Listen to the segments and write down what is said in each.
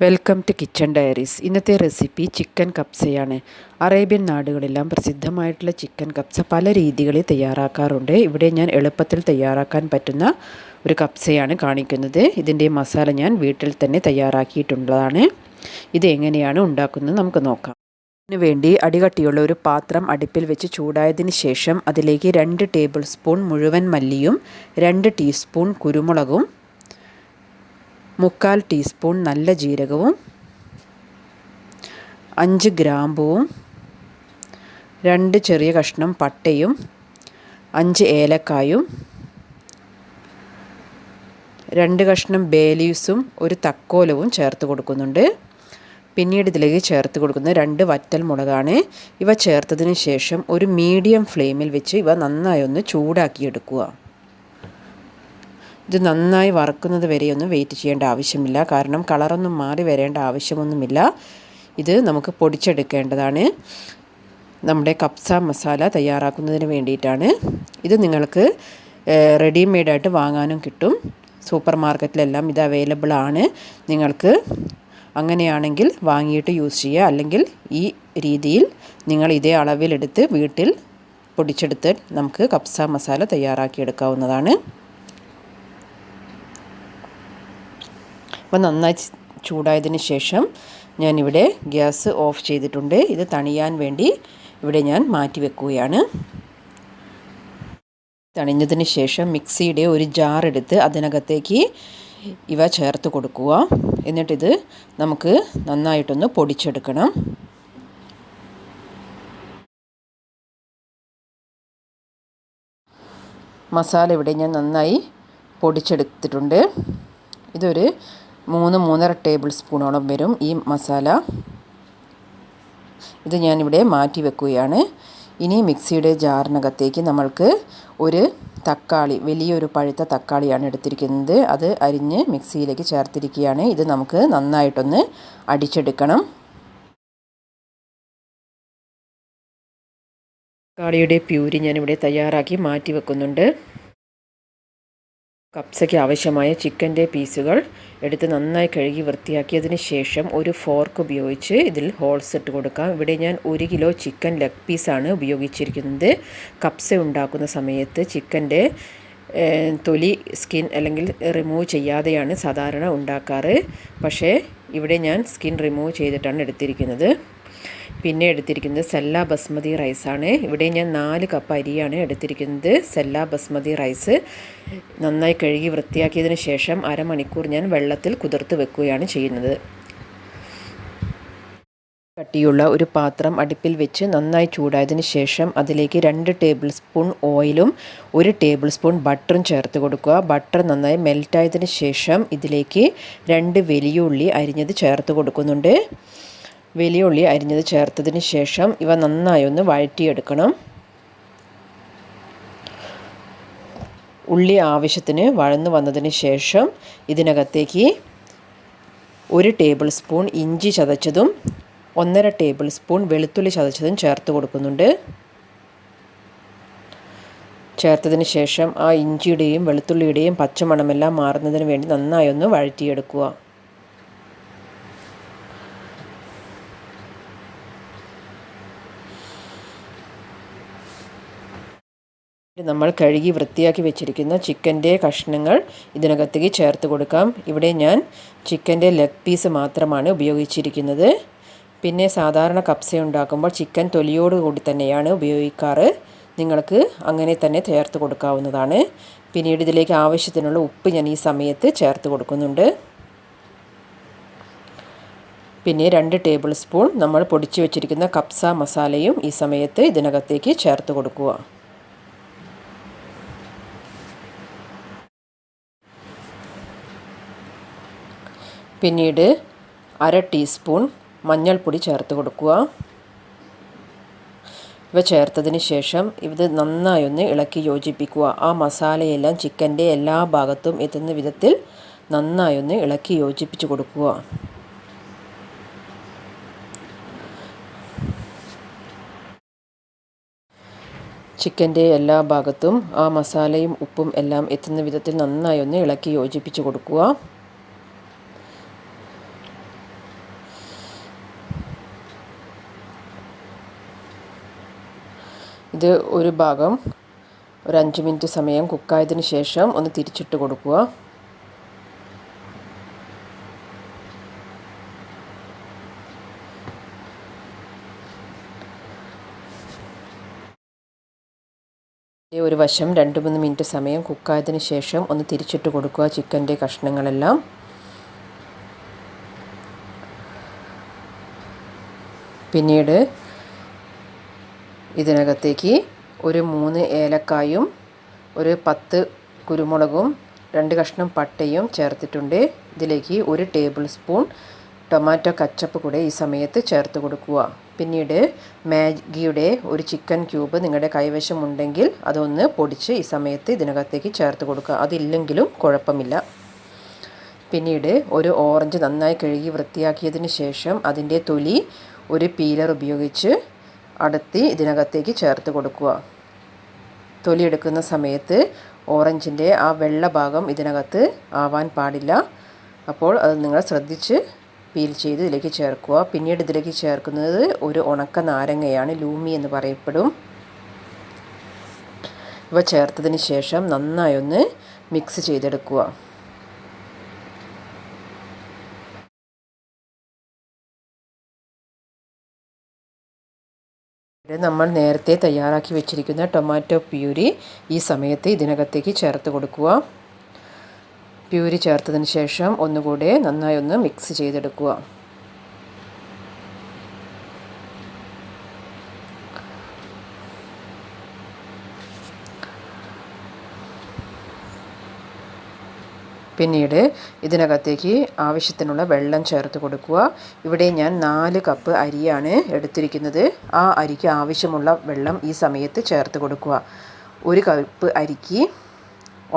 Welcome to Kitchen Diaries. ഇന്നത്തെ recipe chicken കപ്സയാണ്. Arabian നാടുകളെല്ലാം പ്രസിദ്ധമായിട്ടുള്ള ചിക്കൻ കപ്സ പല രീതികളിൽ തയ്യാറാക്കാറുണ്ട്. ഇവിടെ ഞാൻ എളുപ്പത്തിൽ തയ്യാറാക്കാൻ പറ്റുന്ന ഒരു കപ്സയാണ് കാണിക്കുന്നത്. ഇതിൻ്റെ മസാല ഞാൻ വീട്ടിൽ തന്നെ തയ്യാറാക്കിയിട്ടുള്ളതാണ്. ഇത് എങ്ങനെയാണ് ഉണ്ടാക്കുന്നത് നമുക്ക് നോക്കാം. ഇതിനു വേണ്ടി അടികട്ടിയുള്ള ഒരു പാത്രം അടുപ്പിൽ വെച്ച് ചൂടായതിന് ശേഷം അതിലേക്ക് 2 ടേബിൾ സ്പൂൺ മുഴുവൻ മല്ലിയും 2 ടീസ്പൂൺ കുരുമുളകും 3/4 ടീസ്പൂൺ നല്ല ജീരകവും 5 ഗ്രാമ്പുവും 2 ചെറിയ കഷ്ണം പട്ടയും 5 ഏലക്കായും 2 കഷ്ണം ബേ ലീവ്സും ഒരു തക്കോലവും ചേർത്ത് കൊടുക്കുന്നുണ്ട്. പിന്നീട് ഇതിലേക്ക് ചേർത്ത് കൊടുക്കുന്നത് 2 വറ്റൽ മുളകാണ്. ഇവ ചേർത്തതിന് ശേഷം ഒരു മീഡിയം ഫ്ലെയിമിൽ വെച്ച് ഇവ നന്നായി ഒന്ന് ചൂടാക്കിയെടുക്കുക. ഇത് നന്നായി വറക്കുന്നത് വരെയൊന്നും വെയിറ്റ് ചെയ്യേണ്ട ആവശ്യമില്ല, കാരണം കളറൊന്നും മാറി വരേണ്ട ആവശ്യമൊന്നുമില്ല. ഇത് നമുക്ക് പൊടിച്ചെടുക്കേണ്ടതാണ്. നമ്മുടെ കപ്സ മസാല തയ്യാറാക്കുന്നതിന് വേണ്ടിയിട്ടാണ്. ഇത് നിങ്ങൾക്ക് റെഡിമെയ്ഡായിട്ട് വാങ്ങാനും കിട്ടും. സൂപ്പർ മാർക്കറ്റിലെല്ലാം ഇത് അവൈലബിൾ ആണ്. നിങ്ങൾക്ക് അങ്ങനെയാണെങ്കിൽ വാങ്ങിയിട്ട് യൂസ് ചെയ്യുക. അല്ലെങ്കിൽ ഈ രീതിയിൽ നിങ്ങൾ ഇതേ അളവിലെടുത്ത് വീട്ടിൽ പൊടിച്ചെടുത്ത് നമുക്ക് കപ്സ മസാല തയ്യാറാക്കിയെടുക്കാവുന്നതാണ്. അപ്പോൾ നന്നായി ചൂടായതിന് ശേഷം ഞാനിവിടെ ഗ്യാസ് ഓഫ് ചെയ്തിട്ടുണ്ട്. ഇത് തണിയാൻ വേണ്ടി ഇവിടെ ഞാൻ മാറ്റി വെക്കുകയാണ്. തണിഞ്ഞതിന് ശേഷം മിക്സിയുടെ ഒരു ജാർ എടുത്ത് അതിനകത്തേക്ക് ഇവ ചേർത്ത് കൊടുക്കുക. എന്നിട്ടിത് നമുക്ക് നന്നായിട്ടൊന്ന് പൊടിച്ചെടുക്കണം. മസാല ഇവിടെ ഞാൻ നന്നായി പൊടിച്ചെടുത്തിട്ടുണ്ട്. ഇതൊരു 3-3.5 ടേബിൾ സ്പൂണോളം വരും ഈ മസാല. ഇത് ഞാനിവിടെ മാറ്റി വെക്കുകയാണ്. ഇനി മിക്സിയുടെ ജാറിനകത്തേക്ക് നമ്മൾക്ക് ഒരു തക്കാളി, വലിയൊരു പഴുത്ത തക്കാളിയാണ് എടുത്തിരിക്കുന്നത്. അത് അരിഞ്ഞ് മിക്സിയിലേക്ക് ചേർത്തിരിക്കുകയാണ്. ഇത് നമുക്ക് നന്നായിട്ടൊന്ന് അടിച്ചെടുക്കണം. തക്കാളിയുടെ പ്യൂരി ഞാനിവിടെ തയ്യാറാക്കി മാറ്റി വെക്കുന്നുണ്ട്. കപ്സയ്ക്ക് ആവശ്യമായ ചിക്കൻ്റെ പീസുകൾ എടുത്ത് നന്നായി കഴുകി വൃത്തിയാക്കിയതിന് ശേഷം ഒരു ഫോർക്ക് ഉപയോഗിച്ച് ഇതിൽ ഹോൾസ് ഇട്ട് കൊടുക്കാം. ഇവിടെ ഞാൻ 1 കിലോ ചിക്കൻ ലെഗ് പീസാണ് ഉപയോഗിച്ചിരിക്കുന്നത്. കപ്സ ഉണ്ടാക്കുന്ന സമയത്ത് ചിക്കൻ്റെ തൊലി, സ്കിൻ അല്ലെങ്കിൽ റിമൂവ് ചെയ്യാതെയാണ് സാധാരണ ഉണ്ടാക്കാറ്. പക്ഷേ ഇവിടെ ഞാൻ സ്കിൻ റിമൂവ് ചെയ്തിട്ടാണ് എടുത്തിരിക്കുന്നത്. പിന്നെ എടുത്തിരിക്കുന്നത് സെല്ല ബസ്മതി റൈസാണ്. ഇവിടെ ഞാൻ 4 കപ്പ് അരിയാണ് എടുത്തിരിക്കുന്നത്. സെല്ല ബസ്മതി റൈസ് നന്നായി കഴുകി വൃത്തിയാക്കിയതിന് ശേഷം അരമണിക്കൂർ ഞാൻ വെള്ളത്തിൽ കുതിർത്ത് വെക്കുകയാണ് ചെയ്യുന്നത്. കട്ടിയുള്ള ഒരു പാത്രം അടുപ്പിൽ വെച്ച് നന്നായി ചൂടായതിന് ശേഷം അതിലേക്ക് 2 ടേബിൾ സ്പൂൺ ഓയിലും 1 ടേബിൾ സ്പൂൺ ബട്ടറും ചേർത്ത് കൊടുക്കുക. ബട്ടർ നന്നായി മെൽറ്റായതിന് ശേഷം ഇതിലേക്ക് 2 വലിയ ഉള്ളി അരിഞ്ഞത് ചേർത്ത് കൊടുക്കുന്നുണ്ട്. വലിയ ഉള്ളി അരിഞ്ഞത് ചേർത്തതിന് ശേഷം ഇവ നന്നായി ഒന്ന് വഴറ്റിയെടുക്കണം. ഉള്ളി ആവശ്യത്തിന് വഴന്നു വന്നതിന് ശേഷം ഇതിനകത്തേക്ക് 1 ടേബിൾ സ്പൂൺ ഇഞ്ചി ചതച്ചതും 1.5 ടേബിൾ സ്പൂൺ വെളുത്തുള്ളി ചതച്ചതും ചേർത്ത് കൊടുക്കുന്നുണ്ട്. ചേർത്തതിന് ശേഷം ആ ഇഞ്ചിയുടെയും വെളുത്തുള്ളിയുടെയും പച്ചമണമെല്ലാം മാറുന്നതിന് വേണ്ടി നന്നായി ഒന്ന് വഴറ്റിയെടുക്കുക. നമ്മൾ കഴുകി വൃത്തിയാക്കി വെച്ചിരിക്കുന്ന ചിക്കൻ്റെ കഷ്ണങ്ങൾ ഇതിനകത്തേക്ക് ചേർത്ത് കൊടുക്കാം. ഇവിടെ ഞാൻ ചിക്കൻ്റെ ലെഗ് പീസ് മാത്രമാണ് ഉപയോഗിച്ചിരിക്കുന്നത്. പിന്നെ സാധാരണ കപ്സ ഉണ്ടാക്കുമ്പോൾ ചിക്കൻ തൊലിയോട് കൂടി തന്നെയാണ് ഉപയോഗിക്കാറ്. നിങ്ങൾക്ക് അങ്ങനെ തന്നെ ചേർത്ത് കൊടുക്കാവുന്നതാണ്. പിന്നീട് ഇതിലേക്ക് ആവശ്യത്തിനുള്ള ഉപ്പ് ഞാൻ ഈ സമയത്ത് ചേർത്ത് കൊടുക്കുന്നുണ്ട്. പിന്നെ 2 ടേബിൾ സ്പൂൺ നമ്മൾ പൊടിച്ചു വെച്ചിരിക്കുന്ന കപ്സ മസാലയും ഈ സമയത്ത് ഇതിനകത്തേക്ക് ചേർത്ത് കൊടുക്കുക. പിന്നീട് 1/2 ടീസ്പൂൺ മഞ്ഞൾപ്പൊടി ചേർത്ത് കൊടുക്കുക. ഇവ ചേർത്തതിന് ശേഷം ഇത് നന്നായി ഒന്ന് ഇളക്കി യോജിപ്പിക്കുക. ആ മസാലയെല്ലാം ചിക്കൻ്റെ എല്ലാ ഭാഗത്തും എത്തുന്ന വിധത്തിൽ നന്നായി ഒന്ന് ഇളക്കി യോജിപ്പിച്ച് കൊടുക്കുക. ചിക്കൻ്റെ എല്ലാ ഭാഗത്തും ആ മസാലയും ഉപ്പും എല്ലാം എത്തുന്ന വിധത്തിൽ നന്നായി ഒന്ന് ഇളക്കി യോജിപ്പിച്ച് കൊടുക്കുക. ഇത് ഒരു ഭാഗം ഒരു 5 മിനിറ്റ് സമയം കുക്കായതിന് ശേഷം ഒന്ന് തിരിച്ചിട്ട് കൊടുക്കുക. ഒരു വശം 2-3 മിനിറ്റ് സമയം കുക്കായതിന് ശേഷം ഒന്ന് തിരിച്ചിട്ട് കൊടുക്കുക ചിക്കൻ്റെ കഷ്ണങ്ങളെല്ലാം. പിന്നീട് ഇതിനകത്തേക്ക് ഒരു 3 ഏലക്കായും ഒരു 10 കുരുമുളകും 2 കഷ്ണം പട്ടയും ചേർത്തിട്ടുണ്ട്. ഇതിലേക്ക് 1 ടേബിൾ സ്പൂൺ ടൊമാറ്റോ കച്ചപ്പ് കൂടെ ഈ സമയത്ത് ചേർത്ത് കൊടുക്കുക. പിന്നീട് മാഗിയുടെ ഒരു ചിക്കൻ ക്യൂബ് നിങ്ങളുടെ കൈവശം ഉണ്ടെങ്കിൽ അതൊന്ന് പൊടിച്ച് ഈ സമയത്ത് ഇതിനകത്തേക്ക് ചേർത്ത് കൊടുക്കുക. അതില്ലെങ്കിലും കുഴപ്പമില്ല. പിന്നീട് ഒരു ഓറഞ്ച് നന്നായി കഴുകി വൃത്തിയാക്കിയതിന് ശേഷം അതിൻ്റെ തൊലി ഒരു പീലർ ഉപയോഗിച്ച് അടർത്തി ഇതിനകത്തേക്ക് ചേർത്ത് കൊടുക്കുക. തൊലി എടുക്കുന്ന സമയത്ത് ഓറഞ്ചിൻ്റെ ആ വെള്ള ഭാഗം ഇതിനകത്ത് ആവാൻ പാടില്ല. അപ്പോൾ അത് നിങ്ങൾ ശ്രദ്ധിച്ച് പീൽ ചെയ്ത് ഇതിലേക്ക് ചേർക്കുക. പിന്നീട് ഇതിലേക്ക് ചേർക്കുന്നത് ഒരു ഉണക്ക നാരങ്ങയാണ്, ലൂമി എന്ന് പറയപ്പെടും. ഇവ ചേർത്തതിന് ശേഷം നന്നായി ഒന്ന് മിക്സ് ചെയ്തെടുക്കുക. നമ്മൾ നേരത്തെ തയ്യാറാക്കി വെച്ചിരിക്കുന്ന ടൊമാറ്റോ പ്യൂരി ഈ സമയത്ത് ഇതിനകത്തേക്ക് ചേർത്ത് കൊടുക്കുക. പ്യൂരി ചേർത്തതിന് ശേഷം ഒന്നുകൂടെ നന്നായി ഒന്ന് മിക്സ് ചെയ്തെടുക്കുക. പിന്നീട് ഇതിനകത്തേക്ക് ആവശ്യത്തിനുള്ള വെള്ളം ചേർത്ത് കൊടുക്കുക. ഇവിടെ ഞാൻ 4 കപ്പ് അരിയാണ് എടുത്തിരിക്കുന്നത്. ആ അരിക്ക് ആവശ്യമുള്ള വെള്ളം ഈ സമയത്ത് ചേർത്ത് കൊടുക്കുക. 1 കപ്പ് അരിക്ക്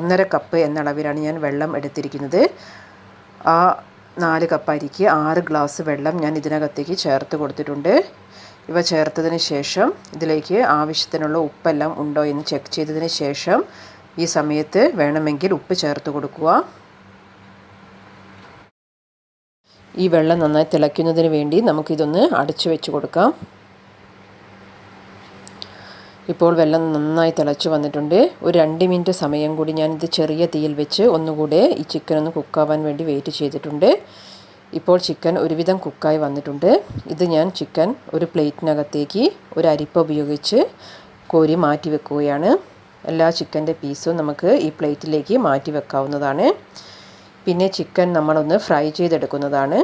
1.5 കപ്പ് എന്ന അളവിലാണ് ഞാൻ വെള്ളം എടുത്തിരിക്കുന്നത്. ആ 4 കപ്പ് അരിക്ക് 6 ഗ്ലാസ് വെള്ളം ഞാൻ ഇതിനകത്തേക്ക് ചേർത്ത് കൊടുത്തിട്ടുണ്ട്. ഇവ ചേർത്തതിന് ശേഷം ഇതിലേക്ക് ആവശ്യത്തിനുള്ള ഉപ്പെല്ലാം ഉണ്ടോ എന്ന് ചെക്ക് ചെയ്തതിന് ശേഷം ഈ സമയത്ത് വേണമെങ്കിൽ ഉപ്പ് ചേർത്ത് കൊടുക്കുക. ഈ വെള്ളം നന്നായി തിളയ്ക്കുന്നതിന് വേണ്ടി നമുക്കിതൊന്ന് അടച്ചു വെച്ച് കൊടുക്കാം. ഇപ്പോൾ വെള്ളം നന്നായി തിളച്ച് വന്നിട്ടുണ്ട്. ഒരു 2 മിനിറ്റ് സമയം കൂടി ഞാനിത് ചെറിയ തീയിൽ വെച്ച് ഒന്നുകൂടെ ഈ ചിക്കൻ ഒന്ന് കുക്കാവാൻ വേണ്ടി വെയിറ്റ് ചെയ്തിട്ടുണ്ട്. ഇപ്പോൾ ചിക്കൻ ഒരുവിധം കുക്കായി വന്നിട്ടുണ്ട്. ഇത് ഞാൻ ചിക്കൻ ഒരു പ്ലേറ്റിനകത്തേക്ക് ഒരു അരിപ്പ ഉപയോഗിച്ച് കോരി മാറ്റി വെക്കുകയാണ്. എല്ലാ ചിക്കൻ്റെ പീസും നമുക്ക് ഈ പ്ലേറ്റിലേക്ക് മാറ്റി വെക്കാവുന്നതാണ്. പിന്നെ ചിക്കൻ നമ്മളൊന്ന് ഫ്രൈ ചെയ്തെടുക്കുന്നതാണ്.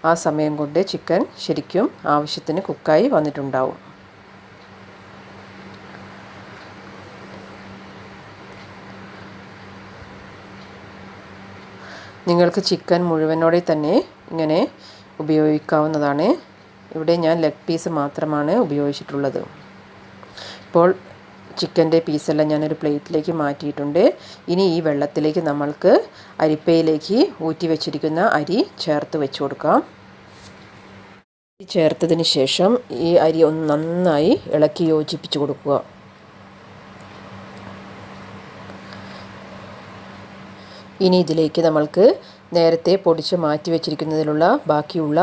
ആ സമയം കൊണ്ട് ചിക്കൻ ശരിക്കും ആവശ്യത്തിന് കുക്കായി വന്നിട്ടുണ്ടാവും. നിങ്ങൾക്ക് ചിക്കൻ മുഴുവനോടെ തന്നെ ഇങ്ങനെ ഉപയോഗിക്കാവുന്നതാണ്. ഇവിടെ ഞാൻ ലെഗ് പീസ് മാത്രമാണ് ഉപയോഗിച്ചിട്ടുള്ളത്. ഇപ്പോൾ ചിക്കൻ്റെ പീസെല്ലാം ഞാനൊരു പ്ലേറ്റിലേക്ക് മാറ്റിയിട്ടുണ്ട്. ഇനി ഈ വെള്ളത്തിലേക്ക് നമ്മൾക്ക് അരിപ്പയിലേക്ക് ഊറ്റി വെച്ചിരിക്കുന്ന അരി ചേർത്ത് വെച്ച് കൊടുക്കാം. ചേർത്തതിന് ശേഷം ഈ അരി ഒന്ന് നന്നായി ഇളക്കി യോജിപ്പിച്ച് കൊടുക്കുക. ഇനി ഇതിലേക്ക് നമ്മൾക്ക് നേരത്തെ പൊടിച്ച് മാറ്റി വെച്ചിരിക്കുന്നതിലുള്ള ബാക്കിയുള്ള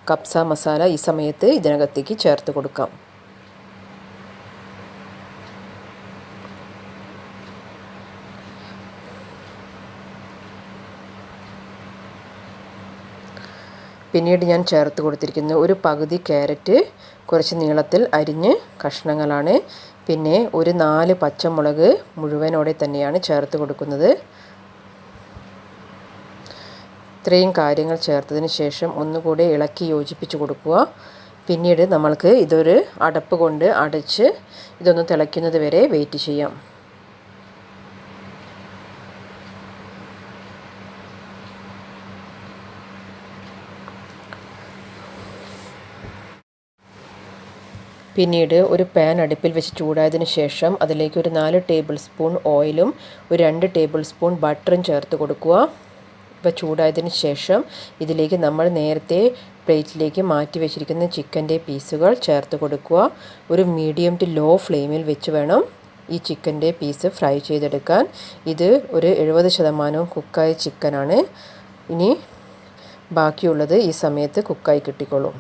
കബ്സ മസാല ഈ സമയത്ത് ഇതിനകത്തേക്ക് ചേർത്ത് കൊടുക്കാം. പിന്നീട് ഞാൻ ചേർത്ത് കൊടുത്തിരിക്കുന്നത് ഒരു പകുതി ക്യാരറ്റ് കുറച്ച് നീളത്തിൽ അരിഞ്ഞ് കഷ്ണങ്ങളാണ്. പിന്നെ ഒരു 4 പച്ചമുളക് മുഴുവനോടെ തന്നെയാണ് ചേർത്ത് കൊടുക്കുന്നത്. ഇത്രയും കാര്യങ്ങൾ ചേർത്തതിന് ശേഷം ഒന്നുകൂടെ ഇളക്കി യോജിപ്പിച്ച് കൊടുക്കുക. പിന്നീട് നമ്മൾക്ക് ഇതൊരു അടപ്പ് കൊണ്ട് അടച്ച് ഇതൊന്ന് തിളയ്ക്കുന്നത് വരെ വെയിറ്റ് ചെയ്യാം. പിന്നീട് ഒരു പാൻ അടുപ്പിൽ വെച്ച് ചൂടായതിന് ശേഷം അതിലേക്ക് ഒരു 4 ടേബിൾ സ്പൂൺ ഓയിലും ഒരു 2 ടേബിൾ സ്പൂൺ ബട്ടറും ചേർത്ത് കൊടുക്കുക. ഇപ്പോൾ ചൂടായതിന് ശേഷം ഇതിലേക്ക് നമ്മൾ നേരത്തെ പ്ലേറ്റിലേക്ക് മാറ്റി വെച്ചിരിക്കുന്ന ചിക്കൻ്റെ പീസുകൾ ചേർത്ത് കൊടുക്കുക. ഒരു മീഡിയം ടു ലോ ഫ്ലെയിമിൽ വെച്ച് വേണം ഈ ചിക്കൻ്റെ പീസ് ഫ്രൈ ചെയ്തെടുക്കാൻ. ഇത് ഒരു 70% കുക്കായ ചിക്കനാണ്. ഇനി ബാക്കിയുള്ളത് ഈ സമയത്ത് കുക്കായി കിട്ടിക്കോളും.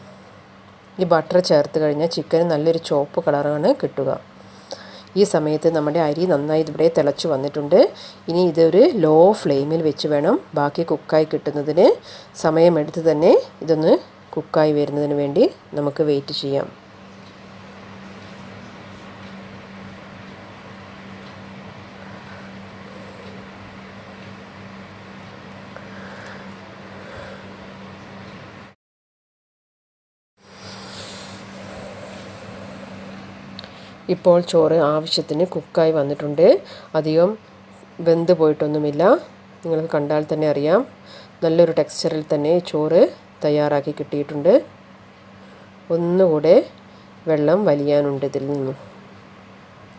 ഈ ബട്ടർ ചേർത്ത് കഴിഞ്ഞാൽ ചിക്കന് നല്ലൊരു ചുവപ്പ് കളറാണ് കിട്ടുക. ഈ സമയത്ത് നമ്മുടെ അരി നന്നായി ഇവിടെ തിളച്ച് വന്നിട്ടുണ്ട്. ഇനി ഇതൊരു ലോ ഫ്ലെയിമിൽ വെച്ച് വേണം ബാക്കി കുക്കായി കിട്ടുന്നതിന്. സമയമെടുത്ത് തന്നെ ഇതൊന്ന് കുക്കായി വരുന്നതിന് വേണ്ടി നമുക്ക് വെയിറ്റ് ചെയ്യാം. ഇപ്പോൾ ചോറ് ആവശ്യത്തിന് കുക്കായി വന്നിട്ടുണ്ട്. അധികം വെന്ത് പോയിട്ടൊന്നുമില്ല. നിങ്ങൾക്ക് കണ്ടാൽ തന്നെ അറിയാം. നല്ലൊരു ടെക്സ്ചറിൽ തന്നെ ചോറ് തയ്യാറാക്കി കിട്ടിയിട്ടുണ്ട്. ഒന്നുകൂടെ വെള്ളം വലിയാനുണ്ട് ഇതിൽ നിന്നും.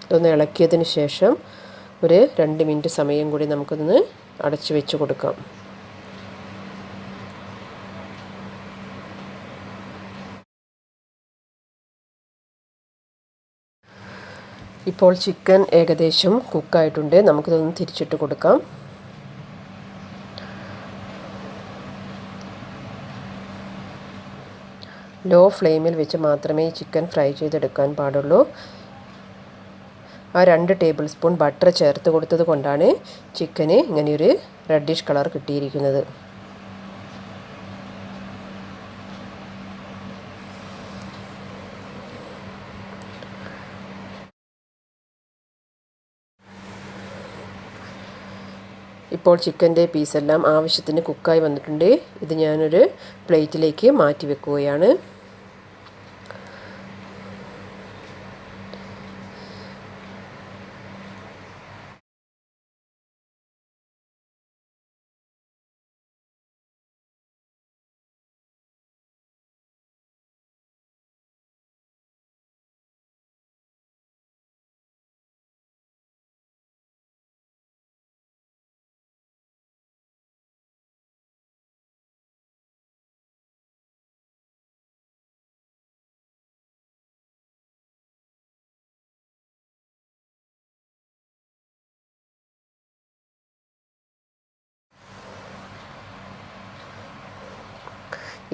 ഇതൊന്ന് ഇളക്കിയതിന് ശേഷം ഒരു 2 മിനിറ്റ് സമയം കൂടി നമുക്കൊന്ന് അടച്ചു വെച്ച് കൊടുക്കാം. ഇപ്പോൾ ചിക്കൻ ഏകദേശം കുക്കായിട്ടുണ്ട്. നമുക്കിതൊന്ന് തിരിച്ചിട്ട് കൊടുക്കാം. ലോ ഫ്ലെയിമിൽ വെച്ച് മാത്രമേ ഈ ചിക്കൻ ഫ്രൈ ചെയ്തെടുക്കാൻ പാടുള്ളൂ. ആ 2 ടേബിൾ സ്പൂൺ ബട്ടർ ചേർത്ത് കൊടുത്തത് കൊണ്ടാണ് ചിക്കന് ഇങ്ങനെയൊരു റെഡിഷ് കളർ കിട്ടിയിരിക്കുന്നത്. ഇപ്പോൾ ചിക്കൻ്റെ പീസെല്ലാം ആവശ്യത്തിന് കുക്കായി വന്നിട്ടുണ്ട്. ഇത് ഞാനൊരു പ്ലേറ്റിലേക്ക് മാറ്റി വെക്കുകയാണ്.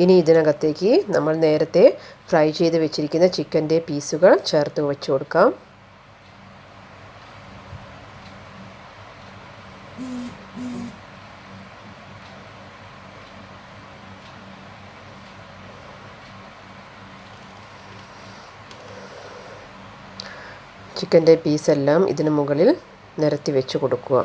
ഇനി ഇതിനകത്തേക്ക് നമ്മൾ നേരത്തെ ഫ്രൈ ചെയ്ത് വെച്ചിരിക്കുന്ന ചിക്കൻ്റെ പീസുകൾ ചേർത്ത് വെച്ച് കൊടുക്കാം. ചിക്കൻ്റെ പീസെല്ലാം ഇതിന് മുകളിൽ നിരത്തി വെച്ച് കൊടുക്കുക.